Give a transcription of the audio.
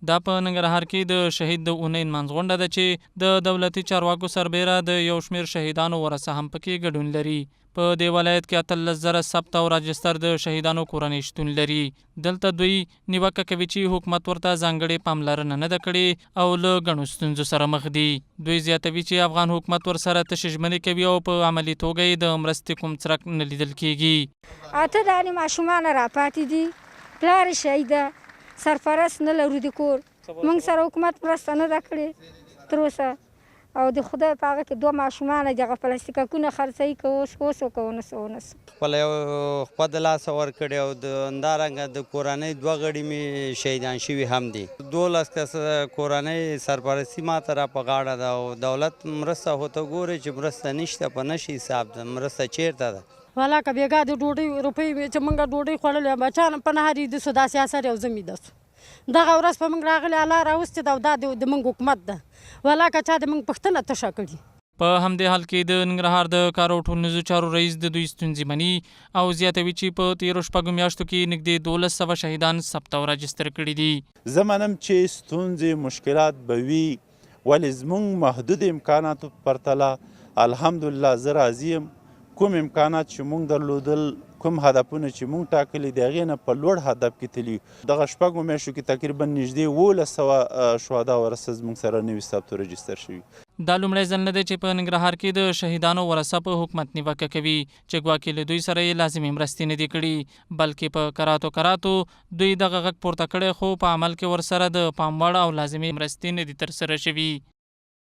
دا په ننګرهار کې د شهید د اونۍ نمانځغونډه ده چې د دولتي چارواکو سربیره د یو شمېر شهیدانو ورثه هم پکې ګډون لري. په دې ولایت کې 18,000 ثبت او راجستر د شهیدانو کورنۍ شتون لري. دلته دوی نیوکه کوي چې حکومت ورته ځانګړې پاملرنه نه ده کړې او له ګڼو ستونزو سره مخ دي. دوی زیاتوي چې افغان حکومت ورسره تشې ژمنې کوي او په عملي توګه یې د مرستې کوم څرک نه لیدل کېږي. اته دانې ماشومان راپاتې دي، پلار یې شهید ده، سرپرست نه لرو د کور. موږ سره حکومت مرسته نه ده کړې تر اوسه، او د خدای په هغه کې 2 ماشومان دغه پلاستیکونه خرڅوي که اوس که ونسو خپله یو خپه د لاسه ورکړې او همدارنګه د کورنۍ 2 غړي مې شهیدان شوي هم دي. 12 کسه کورنۍ سرپرستي ماته را په غاړه ده او دولت مرسته خو ته ګورې چې مرسته نشته، په نشي حساب ده مرسته چیرته ده. والا که بېګا د ډوډۍ روپۍ چې موږ ډوډۍ خوړلې بچیان په نهاري دسو داسې اثر یو زمي دسو دغه ورځ په موږ راغلې الله راوستې ده او دا د موږ حکومت ده. والا که چا د موږ پوښتنه تشه کړي. په همدې حال کې د ننګرهار د کار او ټولنیزو چارو رئیس د دوی ستونزې مني او زیاتوي چې په تېرو شپږو میاشتو کې نږدې 1200 شهیدان ثبت او راجستر کړي دي. زه منم چې ستونزې مشکلات به وي، ولې زموږ محدود امکاناتو په پرتله الحمدلله زه راضي یم. کوم امکانات چې موږ درلودل، کوم هدفونه چې موږ ټاکلي د هغې نه په لوړ هدف کې تلي. دغه شپږو میاشتو کې تقریبا نږدې 1100 شهدا ورثه زموږ سره نوي ثبت او رجستر شوي. دا لومړی ځل نه دی چې په ننګرهار کې د شهیدانو ورثه په حکومت نیوکه کوي چې ګواکې له دوی سره یې لازمي مرستې نه دي کړي، بلکې په کراتو دوی دغه غږ پورته کړی خو په عمل کې ورسره د پام وړ او لازمي مرستې نه دي ترسره شوي.